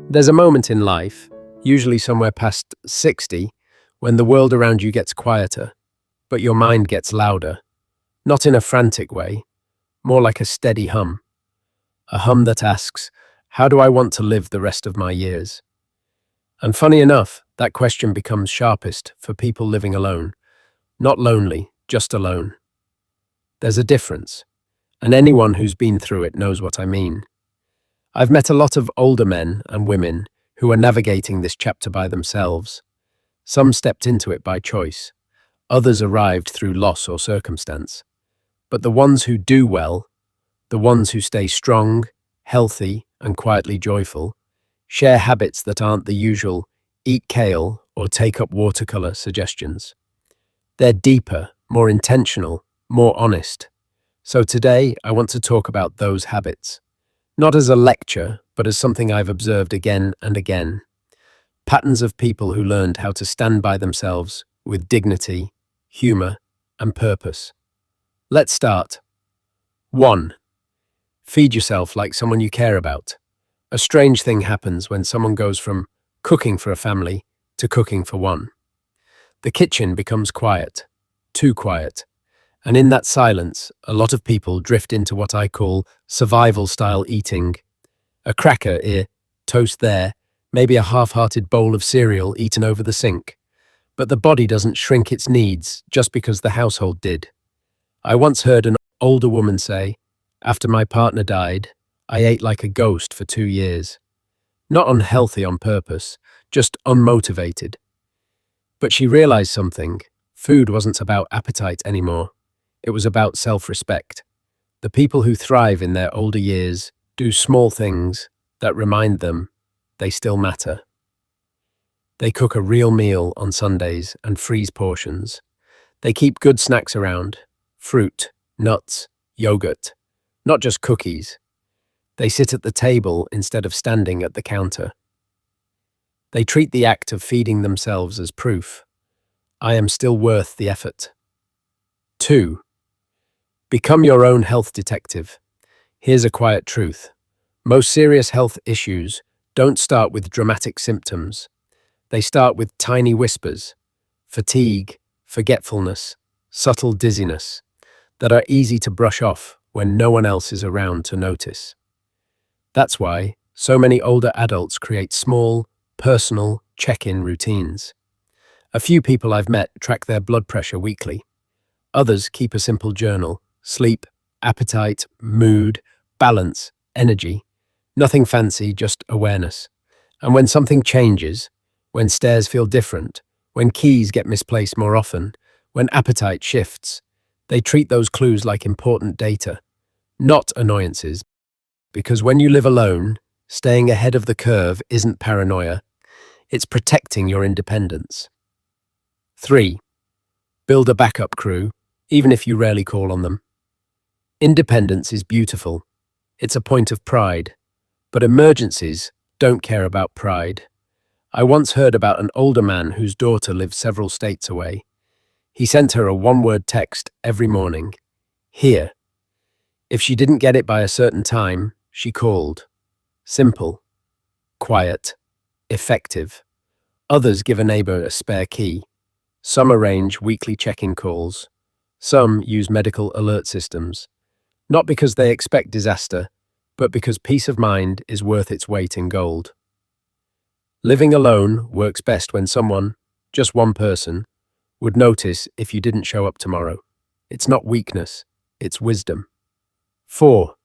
There's a moment in life, usually somewhere past 60, when the world around you gets quieter, but your mind gets louder. Not in a frantic way, more like a steady hum. A hum that asks, how do I want to live the rest of my years? And funny enough, that question becomes sharpest for people living alone. Not lonely, just alone. There's a difference, and anyone who's been through it knows what I mean. I've met a lot of older men and women who are navigating this chapter by themselves. Some stepped into it by choice, others arrived through loss or circumstance. But the ones who do well, the ones who stay strong, healthy, and quietly joyful, share habits that aren't the usual eat kale or take up watercolor suggestions. They're deeper, more intentional, more honest. So today, I want to talk about those habits. Not as a lecture, but as something I've observed again and again. Patterns of people who learned how to stand by themselves with dignity, humor, and purpose. Let's start. 1. Feed yourself like someone you care about. A strange thing happens when someone goes from cooking for a family to cooking for one. The kitchen becomes quiet, too quiet. And in that silence, a lot of people drift into what I call survival-style eating. A cracker here, toast there, maybe a half-hearted bowl of cereal eaten over the sink. But the body doesn't shrink its needs just because the household did. I once heard an older woman say, after my partner died, I ate like a ghost for 2 years. Not unhealthy on purpose, just unmotivated. But she realized something. Food wasn't about appetite anymore. It was about self-respect. The people who thrive in their older years do small things that remind them they still matter. They cook a real meal on Sundays and freeze portions. They keep good snacks around, fruit, nuts, yogurt, not just cookies. They sit at the table instead of standing at the counter. They treat the act of feeding themselves as proof. I am still worth the effort. 2. Become your own health detective. Here's a quiet truth. Most serious health issues don't start with dramatic symptoms. They start with tiny whispers, fatigue, forgetfulness, subtle dizziness, that are easy to brush off when no one else is around to notice. That's why so many older adults create small, personal check-in routines. A few people I've met track their blood pressure weekly. Others keep a simple journal. Sleep, appetite, mood, balance, energy. Nothing fancy, just awareness. And when something changes, when stairs feel different, when keys get misplaced more often, when appetite shifts, they treat those clues like important data, not annoyances. Because when you live alone, staying ahead of the curve isn't paranoia, it's protecting your independence. 3. Build a backup crew, even if you rarely call on them. Independence is beautiful. It's a point of pride. But emergencies don't care about pride. I once heard about an older man whose daughter lived several states away. He sent her a one-word text every morning. Here. If she didn't get it by a certain time, she called. Simple. Quiet. Effective. Others give a neighbor a spare key. Some arrange weekly check-in calls. Some use medical alert systems. Not because they expect disaster, but because peace of mind is worth its weight in gold. Living alone works best when someone, just one person, would notice if you didn't show up tomorrow. It's not weakness, it's wisdom. 4.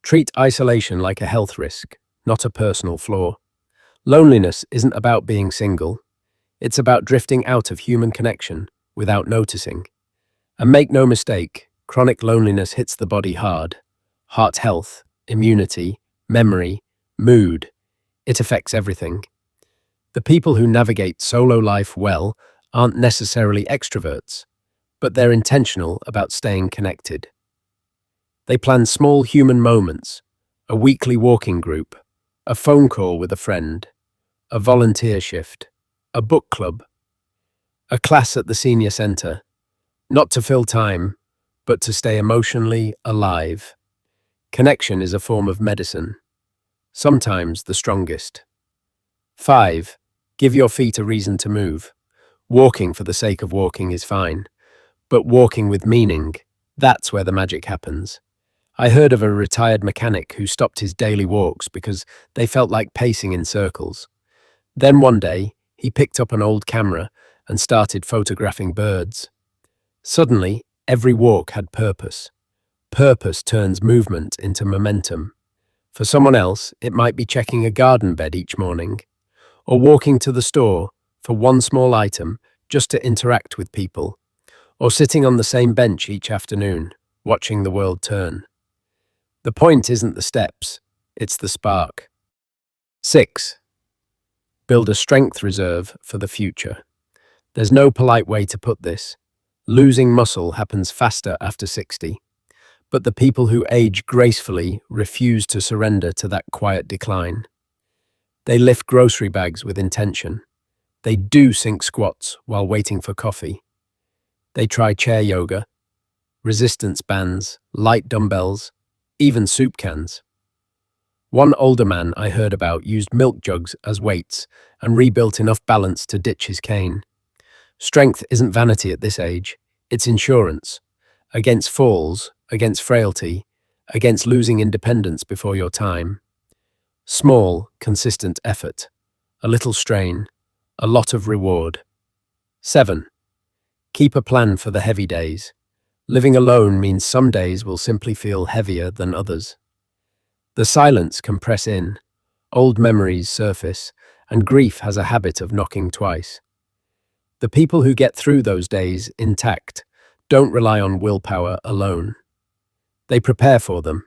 Treat isolation like a health risk, not a personal flaw. Loneliness isn't about being single. It's about drifting out of human connection without noticing. And make no mistake, chronic loneliness hits the body hard. Heart health, immunity, memory, mood. It affects everything. The people who navigate solo life well aren't necessarily extroverts, but they're intentional about staying connected. They plan small human moments, a weekly walking group, a phone call with a friend, a volunteer shift, a book club, a class at the senior center, not to fill time, but to stay emotionally alive. Connection is a form of medicine, sometimes the strongest. 5. Give your feet a reason to move. Walking for the sake of walking is fine, but walking with meaning, that's where the magic happens. I heard of a retired mechanic who stopped his daily walks because they felt like pacing in circles. Then one day, he picked up an old camera and started photographing birds. Suddenly, every walk had purpose. Purpose turns movement into momentum. For someone else, it might be checking a garden bed each morning, or walking to the store for one small item just to interact with people, or sitting on the same bench each afternoon, watching the world turn. The point isn't the steps, it's the spark. 6. Build a strength reserve for the future. There's no polite way to put this. Losing muscle happens faster after 60. But the people who age gracefully refuse to surrender to that quiet decline. They lift grocery bags with intention. They do sink squats while waiting for coffee. They try chair yoga, resistance bands, light dumbbells, even soup cans. One older man I heard about used milk jugs as weights and rebuilt enough balance to ditch his cane. Strength isn't vanity at this age, it's insurance. Against falls, against frailty, against losing independence before your time. Small, consistent effort, a little strain, a lot of reward. 7. Keep a plan for the heavy days. Living alone means some days will simply feel heavier than others. The silence can press in, old memories surface, and grief has a habit of knocking twice. The people who get through those days intact don't rely on willpower alone. They prepare for them.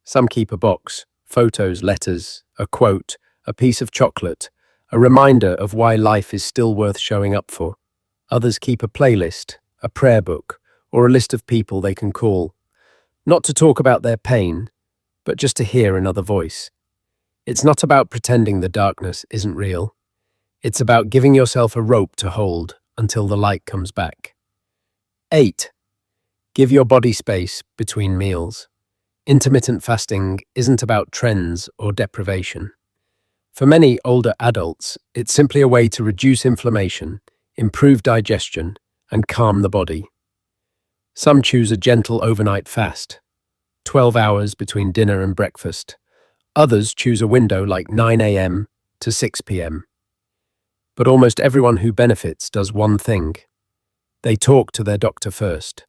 Some keep a box, photos, letters, a quote, a piece of chocolate, a reminder of why life is still worth showing up for. Others keep a playlist, a prayer book, or a list of people they can call, not to talk about their pain, but just to hear another voice. It's not about pretending the darkness isn't real. It's about giving yourself a rope to hold until the light comes back. 8. Give your body space between meals. Intermittent fasting isn't about trends or deprivation. For many older adults, it's simply a way to reduce inflammation, improve digestion, and calm the body. Some choose a gentle overnight fast, 12 hours between dinner and breakfast. Others choose a window like 9 a.m. to 6 p.m. But almost everyone who benefits does one thing. They talk to their doctor first.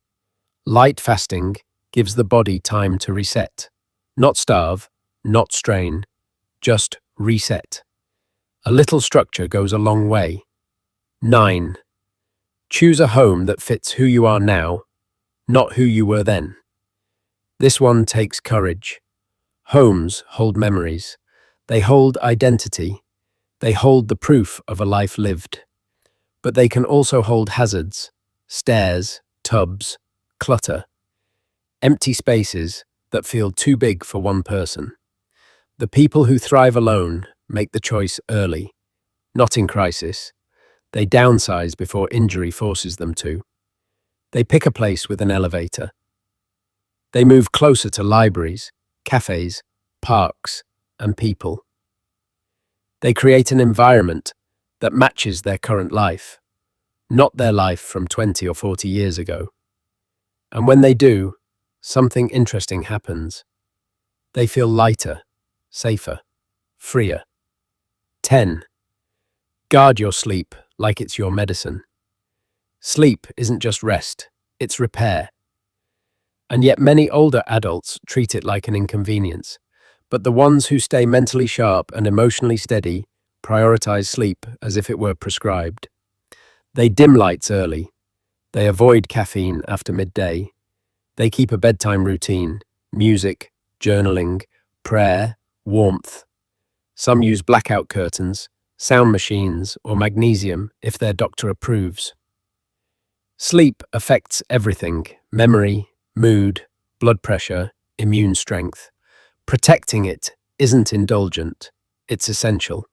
Light fasting gives the body time to reset. Not starve, not strain, just reset. A little structure goes a long way. 9. Choose a home that fits who you are now, not who you were then. This one takes courage. Homes hold memories. They hold identity. They hold the proof of a life lived. But they can also hold hazards, stairs, tubs, clutter, empty spaces that feel too big for one person. The people who thrive alone make the choice early, not in crisis. They downsize before injury forces them to. They pick a place with an elevator. They move closer to libraries, cafes, parks, and people. They create an environment that matches their current life, not their life from 20 or 40 years ago. And when they do, something interesting happens. They feel lighter, safer, freer. 10. Guard your sleep like it's your medicine. Sleep isn't just rest, it's repair. And yet many older adults treat it like an inconvenience. But the ones who stay mentally sharp and emotionally steady prioritize sleep as if it were prescribed. They dim lights early. They avoid caffeine after midday. They keep a bedtime routine, music, journaling, prayer, warmth. Some use blackout curtains, sound machines, or magnesium if their doctor approves. Sleep affects everything: memory, mood, blood pressure, immune strength. Protecting it isn't indulgent, it's essential.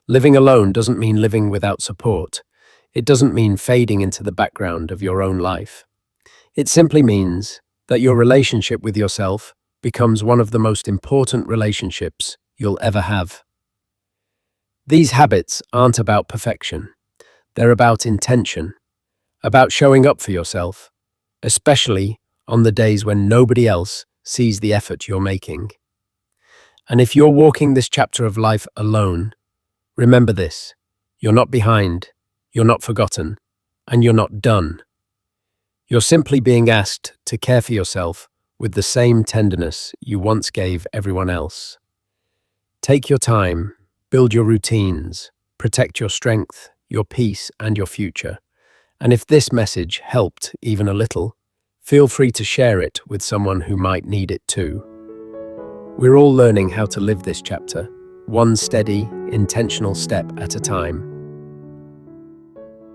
Living alone doesn't mean living without support. It doesn't mean fading into the background of your own life. It simply means that your relationship with yourself becomes one of the most important relationships you'll ever have. These habits aren't about perfection. They're about intention, about showing up for yourself, especially on the days when nobody else sees the effort you're making. And if you're walking this chapter of life alone, remember this: you're not behind, you're not forgotten, and you're not done. You're simply being asked to care for yourself with the same tenderness you once gave everyone else. Take your time, build your routines, protect your strength, your peace, and your future. And if this message helped even a little, feel free to share it with someone who might need it too. We're all learning how to live this chapter, one steady, intentional step at a time.